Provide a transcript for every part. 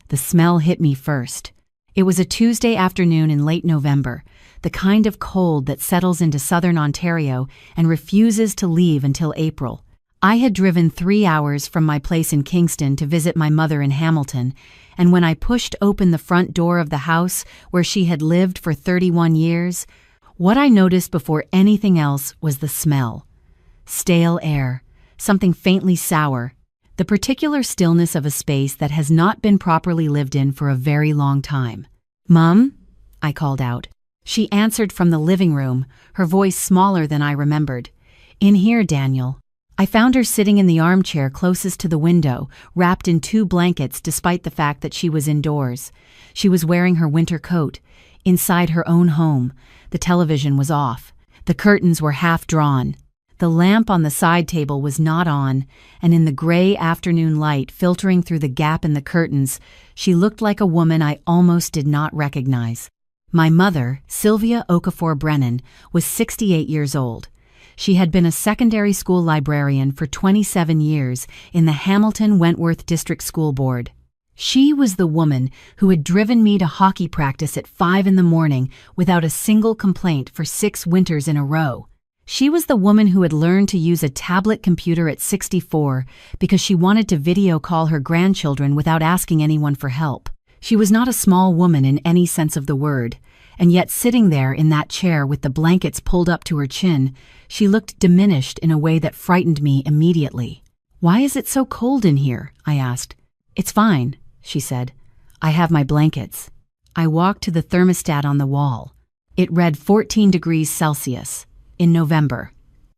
The smell hit me first. It was a Tuesday afternoon in late November, the kind of cold that settles into southern Ontario and refuses to leave until April. I had driven 3 hours from my place in Kingston to visit my mother in Hamilton, and when I pushed open the front door of the house where she had lived for 31 years, what I noticed before anything else was the smell. Stale air, something faintly sour, the particular stillness of a space that has not been properly lived in for a very long time. "Mum?" I called out. She answered from the living room, her voice smaller than I remembered. "In here, Daniel." I found her sitting in the armchair closest to the window, wrapped in 2 blankets despite the fact that she was indoors. She was wearing her winter coat. Inside her own home, the television was off. The curtains were half drawn. The lamp on the side table was not on, and in the gray afternoon light filtering through the gap in the curtains, she looked like a woman I almost did not recognize. My mother, Sylvia Okafor Brennan, was 68 years old. She had been a secondary school librarian for 27 years in the Hamilton Wentworth District School Board. She was the woman who had driven me to hockey practice at 5 in the morning without a single complaint for 6 winters in a row. She was the woman who had learned to use a tablet computer at 64 because she wanted to video call her grandchildren without asking anyone for help. She was not a small woman in any sense of the word, and yet sitting there in that chair with the blankets pulled up to her chin, she looked diminished in a way that frightened me immediately. "Why is it so cold in here?" I asked. "It's fine," she said. "I have my blankets." I walked to the thermostat on the wall. It read 14 degrees Celsius. In November.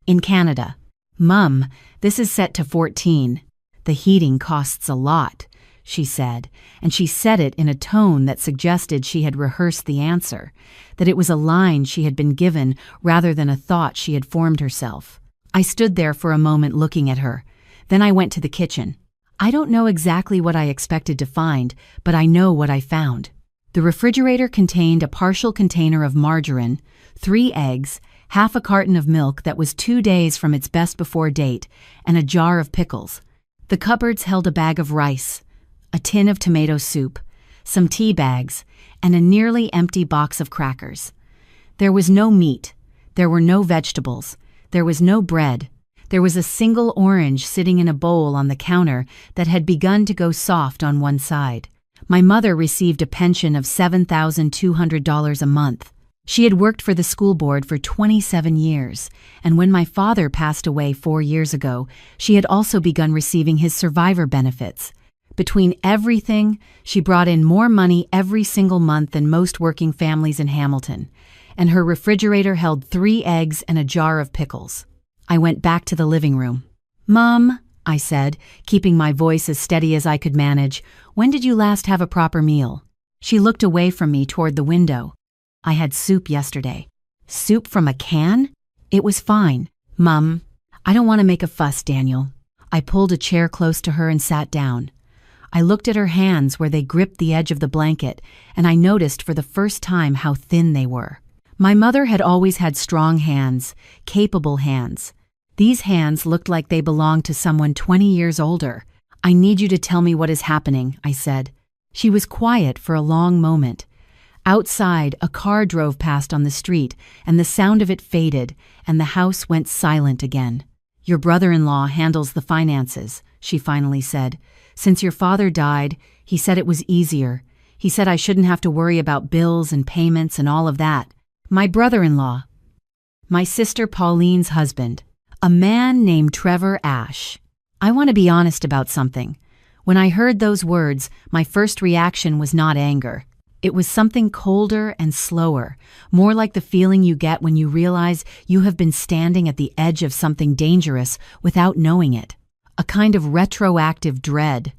In Canada. "Mum, this is set to 14. The heating costs a lot," she said, and she said it in a tone that suggested she had rehearsed the answer, that it was a line she had been given rather than a thought she had formed herself. I stood there for a moment looking at her. Then I went to the kitchen. I don't know exactly what I expected to find, but I know what I found. The refrigerator contained a partial container of margarine, 3 eggs, half a carton of milk that was 2 days from its best before date, and a jar of pickles. The cupboards held a bag of rice, a tin of tomato soup, some tea bags, and a nearly empty box of crackers. There was no meat. There were no vegetables. There was no bread. There was a single orange sitting in a bowl on the counter that had begun to go soft on one side. My mother received a pension of $7,200 a month. She had worked for the school board for 27 years, and when my father passed away 4 years ago, she had also begun receiving his survivor benefits. Between everything, she brought in more money every single month than most working families in Hamilton, and her refrigerator held 3 eggs and a jar of pickles. I went back to the living room. "Mum," I said, keeping my voice as steady as I could manage, "when did you last have a proper meal?" She looked away from me toward the window. "I had soup yesterday." "Soup from a can?" "It was fine, Mum." "I don't want to make a fuss, Daniel." I pulled a chair close to her and sat down. I looked at her hands where they gripped the edge of the blanket, and I noticed for the first time how thin they were. My mother had always had strong hands, capable hands. These hands looked like they belonged to someone 20 years older. "I need you to tell me what is happening," I said. She was quiet for a long moment. Outside, a car drove past on the street, and the sound of it faded, and the house went silent again. "Your brother-in-law handles the finances," she finally said. "Since your father died, he said it was easier. He said I shouldn't have to worry about bills and payments and all of that." "My brother-in-law." "My sister Pauline's husband. A man named Trevor Ashe." I want to be honest about something. When I heard those words, my first reaction was not anger. It was something colder and slower, more like the feeling you get when you realize you have been standing at the edge of something dangerous without knowing it. A kind of retroactive dread.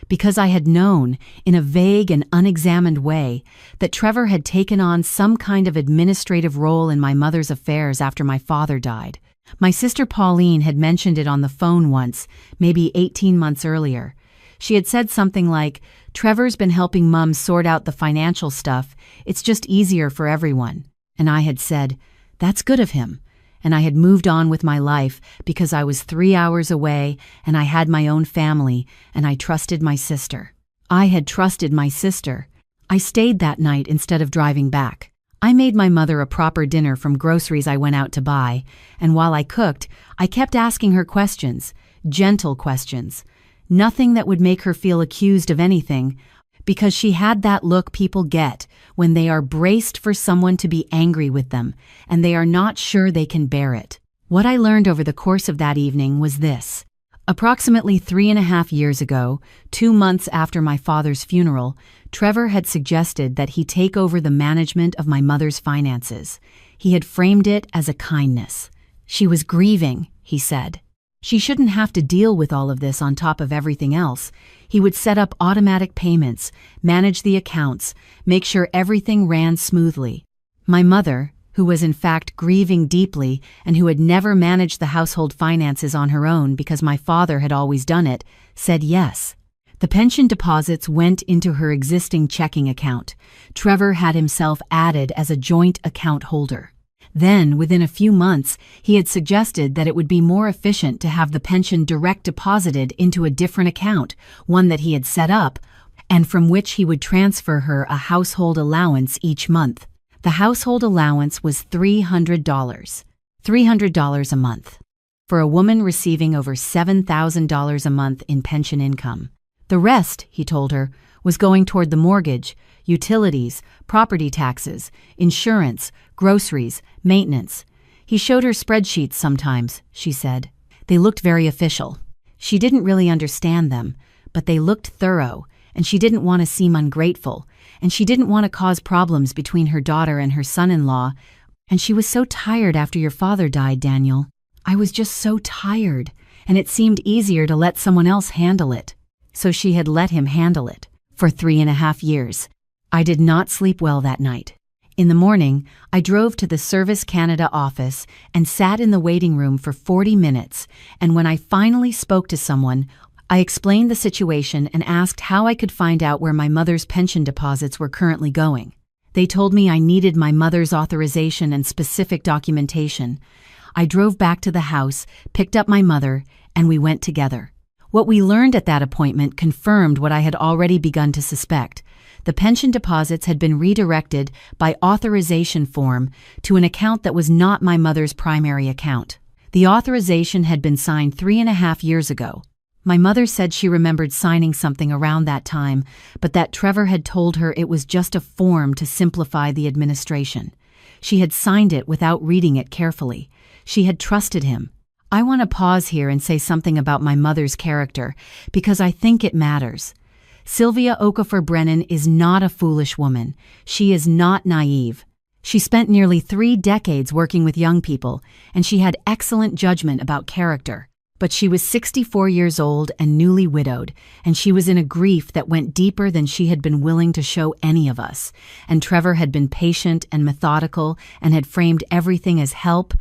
Because I had known, in a vague and unexamined way, that Trevor had taken on some kind of administrative role in my mother's affairs after my father died. My sister Pauline had mentioned it on the phone once, maybe 18 months earlier. She had said something like, "Trevor's been helping Mum sort out the financial stuff. It's just easier for everyone." And I had said, "That's good of him." And I had moved on with my life because I was 3 hours away and I had my own family and I trusted my sister. I had trusted my sister. I stayed that night instead of driving back. I made my mother a proper dinner from groceries I went out to buy, and while I cooked, I kept asking her questions, gentle questions. Nothing that would make her feel accused of anything, because she had that look people get when they are braced for someone to be angry with them, and they are not sure they can bear it. What I learned over the course of that evening was this. Approximately 3.5 years ago, 2 months after my father's funeral, Trevor had suggested that he take over the management of my mother's finances. He had framed it as a kindness. She was grieving, he said. She shouldn't have to deal with all of this on top of everything else. He would set up automatic payments, manage the accounts, make sure everything ran smoothly. My mother, who was in fact grieving deeply and who had never managed the household finances on her own because my father had always done it, said yes. The pension deposits went into her existing checking account. Trevor had himself added as a joint account holder. Then, within a few months, he had suggested that it would be more efficient to have the pension direct deposited into a different account, one that he had set up, and from which he would transfer her a household allowance each month. The household allowance was $300. $300 a month. For a woman receiving over $7,000 a month in pension income. The rest, he told her, was going toward the mortgage, utilities, property taxes, insurance, groceries, maintenance. He showed her spreadsheets sometimes, she said. They looked very official. She didn't really understand them, but they looked thorough, and she didn't want to seem ungrateful, and she didn't want to cause problems between her daughter and her son-in-law. And she was so tired after your father died, Daniel. I was just so tired, and it seemed easier to let someone else handle it. So she had let him handle it for 3.5 years. I did not sleep well that night. In the morning, I drove to the Service Canada office and sat in the waiting room for 40 minutes, and when I finally spoke to someone, I explained the situation and asked how I could find out where my mother's pension deposits were currently going. They told me I needed my mother's authorization and specific documentation. I drove back to the house, picked up my mother, and we went together. What we learned at that appointment confirmed what I had already begun to suspect. The pension deposits had been redirected by authorization form to an account that was not my mother's primary account. The authorization had been signed 3.5 years ago. My mother said she remembered signing something around that time, but that Trevor had told her it was just a form to simplify the administration. She had signed it without reading it carefully. She had trusted him. I want to pause here and say something about my mother's character, because I think it matters. Sylvia Okafor-Brennan is not a foolish woman. She is not naive. She spent nearly 3 decades working with young people, and she had excellent judgment about character. But she was 64 years old and newly widowed, and she was in a grief that went deeper than she had been willing to show any of us. And Trevor had been patient and methodical and had framed everything as help,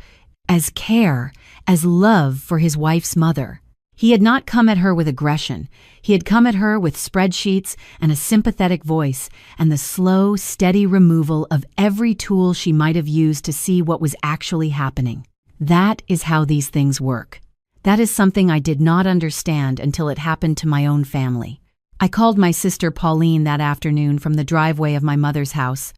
as care, as love for his wife's mother. He had not come at her with aggression. He had come at her with spreadsheets and a sympathetic voice and the slow, steady removal of every tool she might have used to see what was actually happening. That is how these things work. That is something I did not understand until it happened to my own family. I called my sister Pauline that afternoon from the driveway of my mother's house.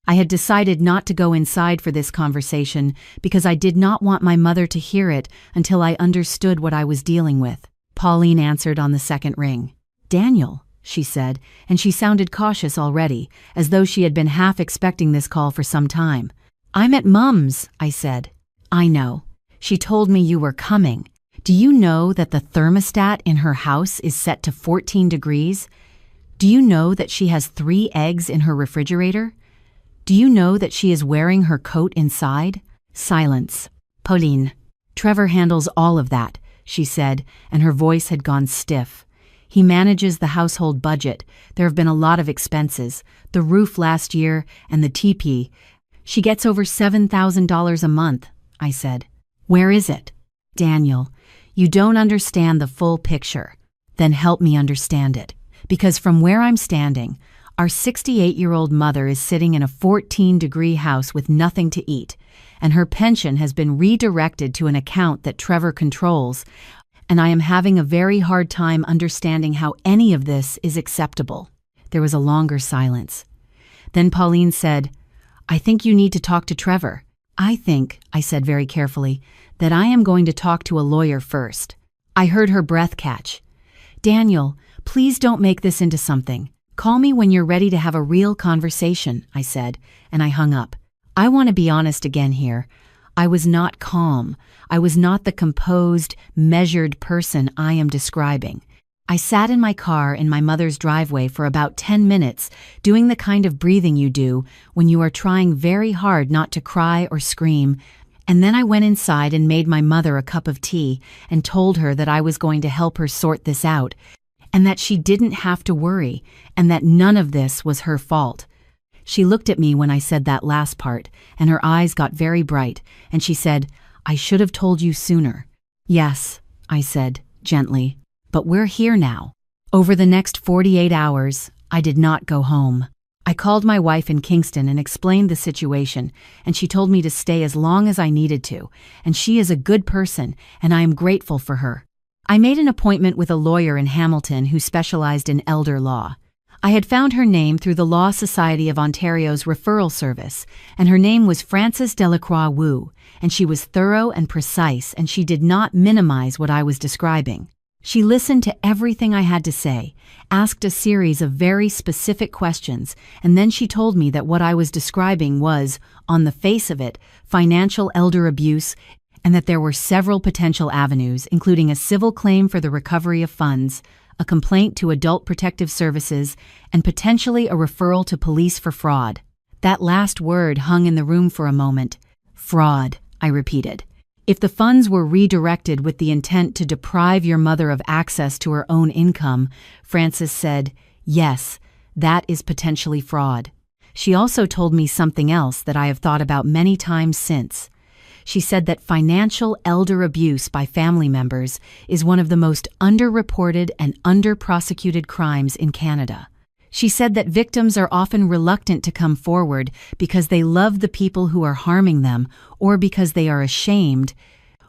I had decided not to go inside for this conversation because I did not want my mother to hear it until I understood what I was dealing with. Pauline answered on the second ring. "Daniel," she said, and she sounded cautious already, as though she had been half expecting this call for some time. "I'm at Mum's," I said. "I know. She told me you were coming. Do you know that the thermostat in her house is set to 14 degrees? Do you know that she has 3 eggs in her refrigerator? Do you know that she is wearing her coat inside?" Silence. "Pauline, Trevor handles all of that," she said, and her voice had gone stiff. "He manages the household budget. There have been a lot of expenses. The roof last year and the teepee. She gets over $7,000 a month," I said. "Where is it?" "Daniel, you don't understand the full picture. Then help me understand it. Because from where I'm standing, our 68-year-old mother is sitting in a 14-degree house with nothing to eat, and her pension has been redirected to an account that Trevor controls, and I am having a very hard time understanding how any of this is acceptable." There was a longer silence. Then Pauline said, "I think you need to talk to Trevor." "I think," I said very carefully, "that I am going to talk to a lawyer first." I heard her breath catch. "Daniel, please don't make this into something. Call me when you're ready to have a real conversation," I said, and I hung up. I want to be honest again here. I was not calm. I was not the composed, measured person I am describing. I sat in my car in my mother's driveway for about 10 minutes, doing the kind of breathing you do when you are trying very hard not to cry or scream, and then I went inside and made my mother a cup of tea and told her that I was going to help her sort this out, and that she didn't have to worry, and that none of this was her fault. She looked at me when I said that last part, and her eyes got very bright, and she said, "I should have told you sooner." "Yes," I said, gently, "but we're here now." Over the next 48 hours, I did not go home. I called my wife in Kingston and explained the situation, and she told me to stay as long as I needed to, and she is a good person, and I am grateful for her. I made an appointment with a lawyer in Hamilton who specialized in elder law. I had found her name through the Law Society of Ontario's referral service, and her name was Frances Delacroix Wu, and she was thorough and precise, and she did not minimize what I was describing. She listened to everything I had to say, asked a series of very specific questions, and then she told me that what I was describing was, on the face of it, financial elder abuse, and that there were several potential avenues, including a civil claim for the recovery of funds, a complaint to Adult Protective Services, and potentially a referral to police for fraud. That last word hung in the room for a moment. Fraud, I repeated. If the funds were redirected with the intent to deprive your mother of access to her own income, Frances said, yes, that is potentially fraud. She also told me something else that I have thought about many times since. She said that financial elder abuse by family members is one of the most underreported and under-prosecuted crimes in Canada. She said that victims are often reluctant to come forward because they love the people who are harming them, or because they are ashamed,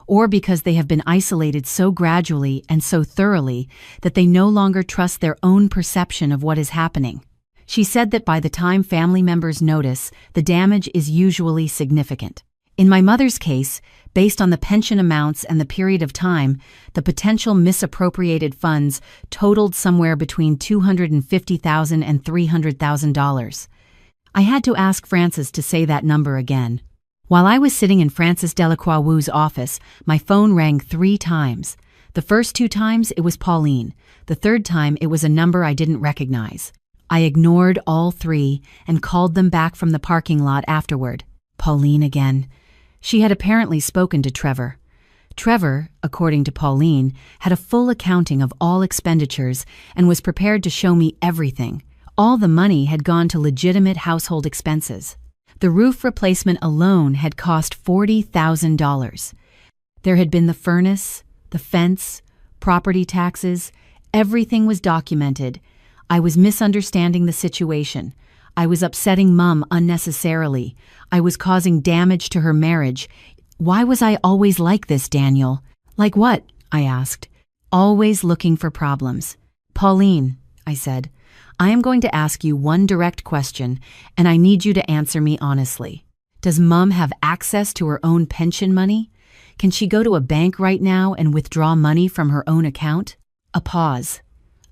or because they have been isolated so gradually and so thoroughly that they no longer trust their own perception of what is happening. She said that by the time family members notice, the damage is usually significant. In my mother's case, based on the pension amounts and the period of time, the potential misappropriated funds totaled somewhere between $250,000 and $300,000. I had to ask Frances to say that number again. While I was sitting in Frances Delacroix Wu's office, my phone rang 3 times. The first 2 times it was Pauline. The third time it was a number I didn't recognize. I ignored all 3 and called them back from the parking lot afterward. Pauline again. She had apparently spoken to Trevor. Trevor, according to Pauline, had a full accounting of all expenditures and was prepared to show me everything. All the money had gone to legitimate household expenses. The roof replacement alone had cost $40,000. There had been the furnace, the fence, property taxes. Everything was documented. I was misunderstanding the situation. I was upsetting Mum unnecessarily. I was causing damage to her marriage. Why was I always like this, Daniel? Like what? I asked. Always looking for problems. Pauline, I said, I am going to ask you one direct question, and I need you to answer me honestly. Does Mum have access to her own pension money? Can she go to a bank right now and withdraw money from her own account? A pause.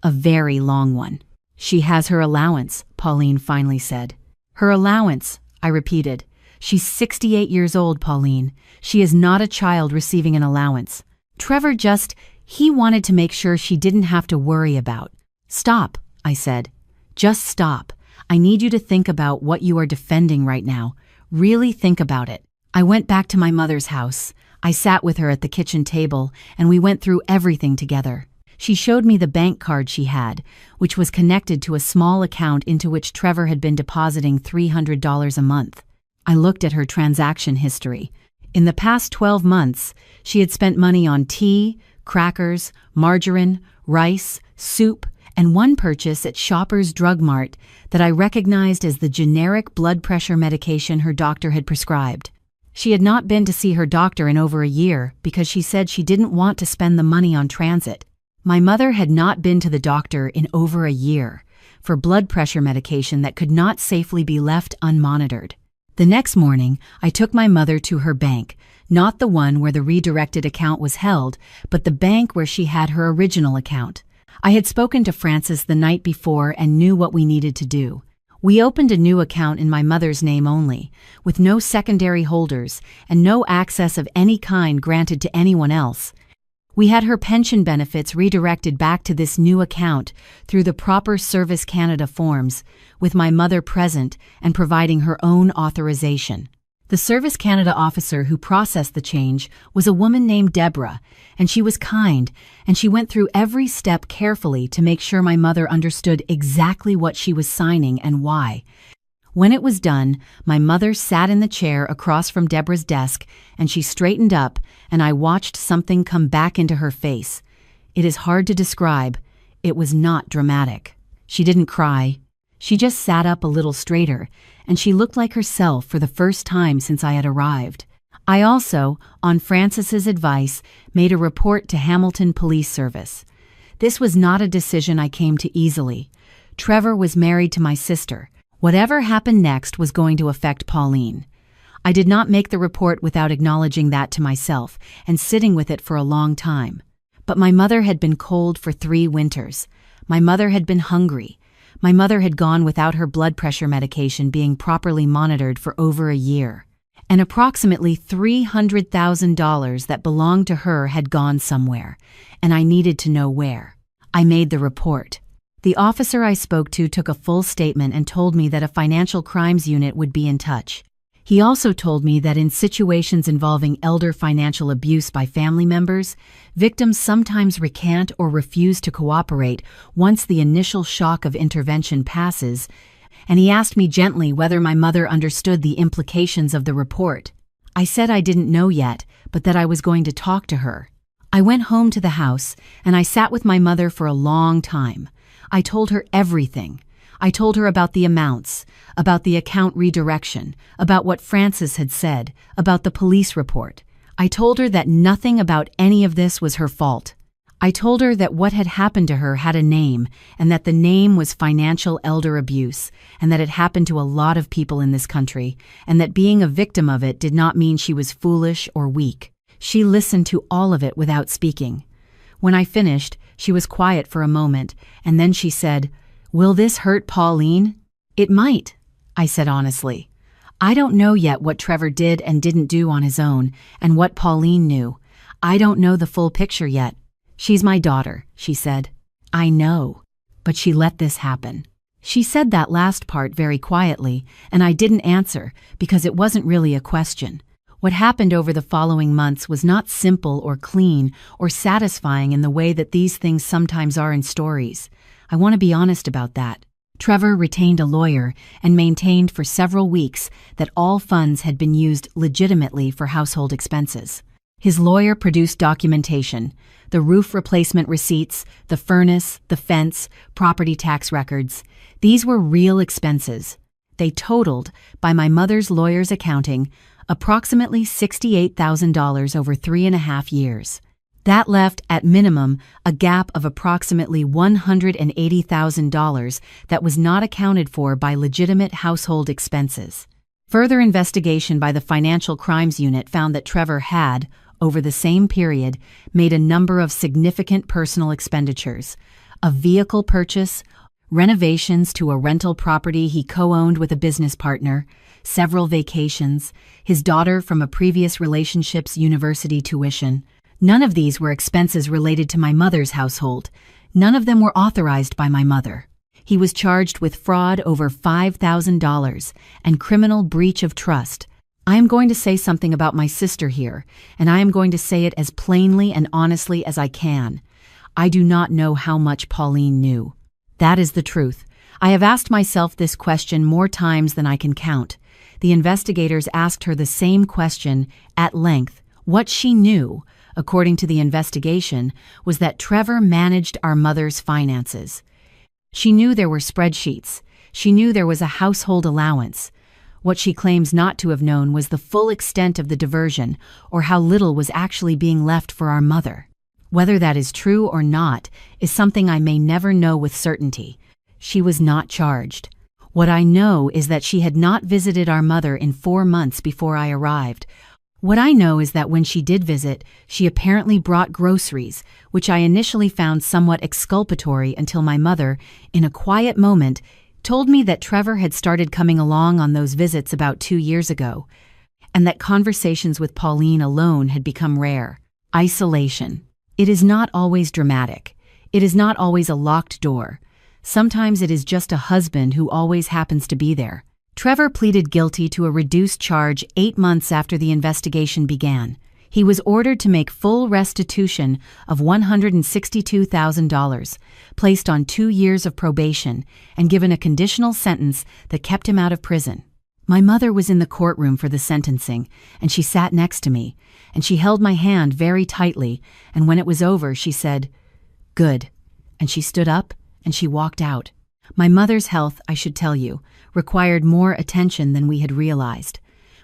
A very long one. She has her allowance, Pauline finally said. Her allowance, I repeated. She's 68 years old, Pauline. She is not a child receiving an allowance. Trevor he wanted to make sure she didn't have to worry about. Stop, I said. Just stop. I need you to think about what you are defending right now. Really think about it. I went back to my mother's house. I sat with her at the kitchen table, and we went through everything together. She showed me the bank card she had, which was connected to a small account into which Trevor had been depositing $300 a month. I looked at her transaction history. In the past 12 months, she had spent money on tea, crackers, margarine, rice, soup, and one purchase at Shoppers Drug Mart that I recognized as the generic blood pressure medication her doctor had prescribed. She had not been to see her doctor in over a year because she said she didn't want to spend the money on transit. My mother had not been to the doctor in over a year for blood pressure medication that could not safely be left unmonitored. The next morning, I took my mother to her bank, not the one where the redirected account was held, but the bank where she had her original account. I had spoken to Frances the night before and knew what we needed to do. We opened a new account in my mother's name only, with no secondary holders and no access of any kind granted to anyone else. We had her pension benefits redirected back to this new account through the proper Service Canada forms, with my mother present and providing her own authorization. The Service Canada officer who processed the change was a woman named Deborah, and she was kind, and she went through every step carefully to make sure my mother understood exactly what she was signing and why. When it was done, my mother sat in the chair across from Deborah's desk, and she straightened up, and I watched something come back into her face. It is hard to describe. It was not dramatic. She didn't cry. She just sat up a little straighter, and she looked like herself for the first time since I had arrived. I also, on Frances's advice, made a report to Hamilton Police Service. This was not a decision I came to easily. Trevor was married to my sister. Whatever happened next was going to affect Pauline. I did not make the report without acknowledging that to myself and sitting with it for a long time. But my mother had been cold for 3 winters. My mother had been hungry. My mother had gone without her blood pressure medication being properly monitored for over a year. And approximately $300,000 that belonged to her had gone somewhere, and I needed to know where. I made the report. The officer I spoke to took a full statement and told me that a financial crimes unit would be in touch. He also told me that in situations involving elder financial abuse by family members, victims sometimes recant or refuse to cooperate once the initial shock of intervention passes, and he asked me gently whether my mother understood the implications of the report. I said I didn't know yet, but that I was going to talk to her. I went home to the house, and I sat with my mother for a long time. I told her everything. I told her about the amounts, about the account redirection, about what Frances had said, about the police report. I told her that nothing about any of this was her fault. I told her that what had happened to her had a name, and that the name was financial elder abuse, and that it happened to a lot of people in this country, and that being a victim of it did not mean she was foolish or weak. She listened to all of it without speaking. When I finished, she was quiet for a moment, and then she said, "Will this hurt Pauline?" "It might," I said honestly. "I don't know yet what Trevor did and didn't do on his own, and what Pauline knew. I don't know the full picture yet. She's my daughter," she said. "I know, but she let this happen." She said that last part very quietly, and I didn't answer because it wasn't really a question. What happened over the following months was not simple or clean or satisfying in the way that these things sometimes are in stories. I want to be honest about that. Trevor retained a lawyer and maintained for several weeks that all funds had been used legitimately for household expenses. His lawyer produced documentation, the roof replacement receipts, the furnace, the fence, property tax records. These were real expenses. They totaled, by my mother's lawyer's accounting, approximately $68,000 over 3.5 years. That left, at minimum, a gap of approximately $180,000 that was not accounted for by legitimate household expenses. Further investigation by the Financial Crimes Unit found that Trevor had, over the same period, made a number of significant personal expenditures: a vehicle purchase, renovations to a rental property he co-owned with a business partner, several vacations, his daughter from a previous relationship's university tuition. None of these were expenses related to my mother's household. None of them were authorized by my mother. He was charged with fraud over $5,000 and criminal breach of trust. I am going to say something about my sister here, and I am going to say it as plainly and honestly as I can. I do not know how much Pauline knew. That is the truth. I have asked myself this question more times than I can count. The investigators asked her the same question at length. What she knew, according to the investigation, was that Trevor managed our mother's finances. She knew there were spreadsheets. She knew there was a household allowance. What she claims not to have known was the full extent of the diversion, or how little was actually being left for our mother. Whether that is true or not is something I may never know with certainty. She was not charged. What I know is that she had not visited our mother in 4 months before I arrived. What I know is that when she did visit, she apparently brought groceries, which I initially found somewhat exculpatory until my mother, in a quiet moment, told me that Trevor had started coming along on those visits about 2 years ago, and that conversations with Pauline alone had become rare. Isolation. It is not always dramatic. It is not always a locked door. Sometimes it is just a husband who always happens to be there. Trevor pleaded guilty to a reduced charge 8 months after the investigation began. He was ordered to make full restitution of $162,000, placed on 2 years of probation, and given a conditional sentence that kept him out of prison. My mother was in the courtroom for the sentencing, and she sat next to me, and she held my hand very tightly, and when it was over, she said, "Good," and she stood up, and she walked out. My mother's health, I should tell you, required more attention than we had realized.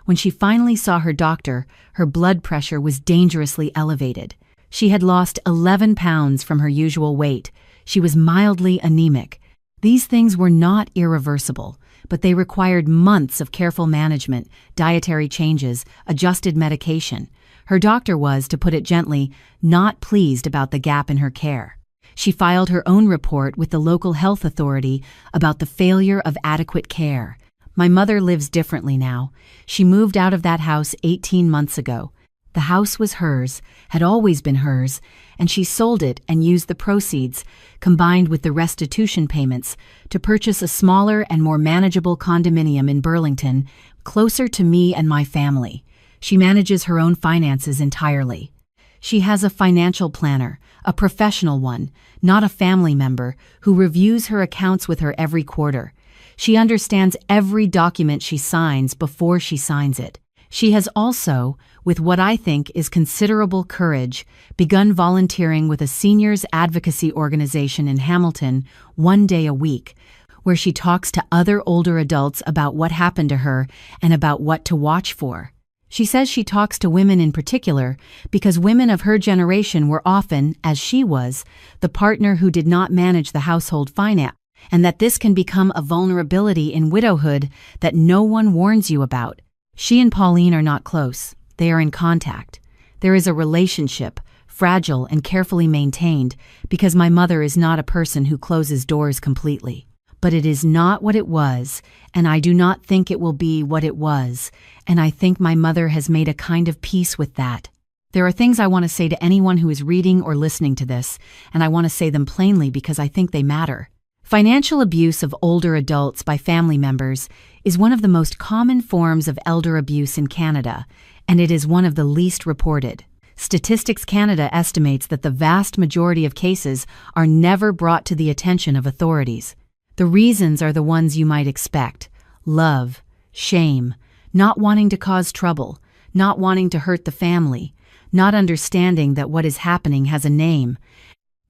When she finally saw her doctor, her blood pressure was dangerously elevated. She had lost 11 pounds from her usual weight. She was mildly anemic. These things were not irreversible, but they required months of careful management, dietary changes, adjusted medication. Her doctor was, to put it gently, not pleased about the gap in her care. She filed her own report with the local health authority about the failure of adequate care. My mother lives differently now. She moved out of that house 18 months ago. The house was hers, had always been hers, and she sold it and used the proceeds, combined with the restitution payments, to purchase a smaller and more manageable condominium in Burlington, closer to me and my family. She manages her own finances entirely. She has a financial planner, a professional one, not a family member, who reviews her accounts with her every quarter. She understands every document she signs before she signs it. She has also, with what I think is considerable courage, begun volunteering with a seniors advocacy organization in Hamilton 1 day a week, where she talks to other older adults about what happened to her and about what to watch for. She says she talks to women in particular because women of her generation were often, as she was, the partner who did not manage the household finance, and that this can become a vulnerability in widowhood that no one warns you about. She and Pauline are not close. They are in contact. There is a relationship, fragile and carefully maintained, because my mother is not a person who closes doors completely. But it is not what it was, and I do not think it will be what it was, and I think my mother has made a kind of peace with that. There are things I want to say to anyone who is reading or listening to this, and I want to say them plainly because I think they matter. Financial abuse of older adults by family members is one of the most common forms of elder abuse in Canada, and it is one of the least reported. Statistics Canada estimates that the vast majority of cases are never brought to the attention of authorities. The reasons are the ones you might expect: love, shame, not wanting to cause trouble, not wanting to hurt the family, not understanding that what is happening has a name.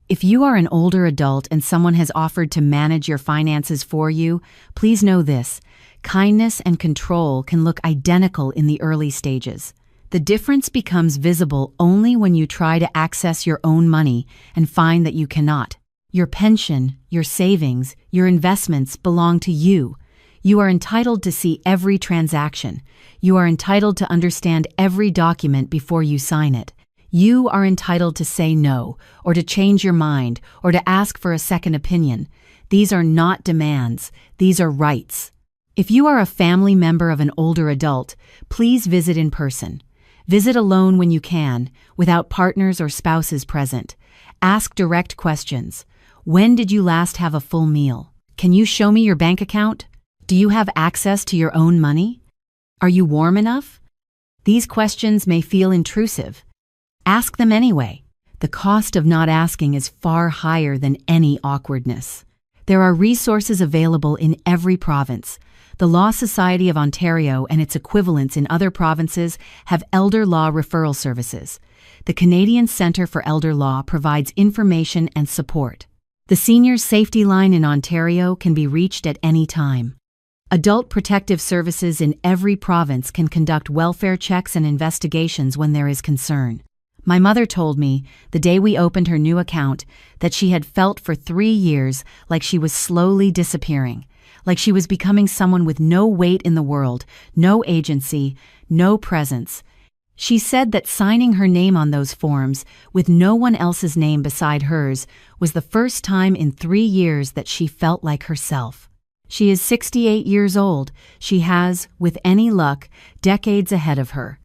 If you are an older adult and someone has offered to manage your finances for you, please know this: kindness and control can look identical in the early stages. The difference becomes visible only when you try to access your own money and find that you cannot. Your pension, your savings, your investments belong to you. You are entitled to see every transaction. You are entitled to understand every document before you sign it. You are entitled to say no, or to change your mind, or to ask for a second opinion. These are not demands. These are rights. If you are a family member of an older adult, please visit in person. Visit alone when you can, without partners or spouses present. Ask direct questions. When did you last have a full meal? Can you show me your bank account? Do you have access to your own money? Are you warm enough? These questions may feel intrusive. Ask them anyway. The cost of not asking is far higher than any awkwardness. There are resources available in every province. The Law Society of Ontario and its equivalents in other provinces have elder law referral services. The Canadian Centre for Elder Law provides information and support. The Seniors Safety Line in Ontario can be reached at any time. Adult protective services in every province can conduct welfare checks and investigations when there is concern. My mother told me, the day we opened her new account, that she had felt for 3 years like she was slowly disappearing, like she was becoming someone with no weight in the world, no agency, no presence. She said that signing her name on those forms, with no one else's name beside hers, was the first time in 3 years that she felt like herself. She is 68 years old. She has, with any luck, decades ahead of her.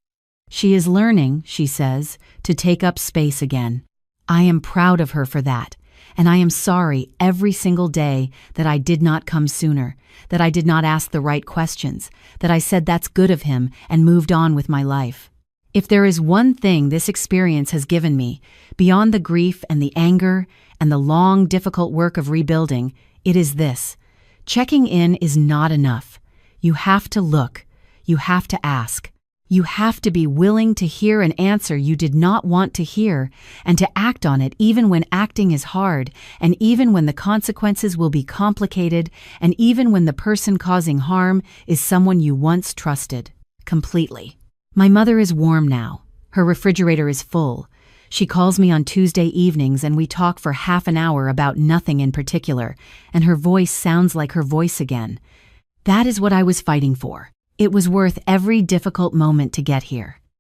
She is learning, she says, to take up space again. I am proud of her for that, and I am sorry every single day that I did not come sooner, that I did not ask the right questions, that I said that's good of him and moved on with my life. If there is one thing this experience has given me, beyond the grief and the anger and the long, difficult work of rebuilding, it is this. Checking in is not enough. You have to look. You have to ask. You have to be willing to hear an answer you did not want to hear and to act on it even when acting is hard and even when the consequences will be complicated and even when the person causing harm is someone you once trusted. Completely. My mother is warm now. Her refrigerator is full. She calls me on Tuesday evenings and we talk for half an hour about nothing in particular, and her voice sounds like her voice again. That is what I was fighting for. It was worth every difficult moment to get here.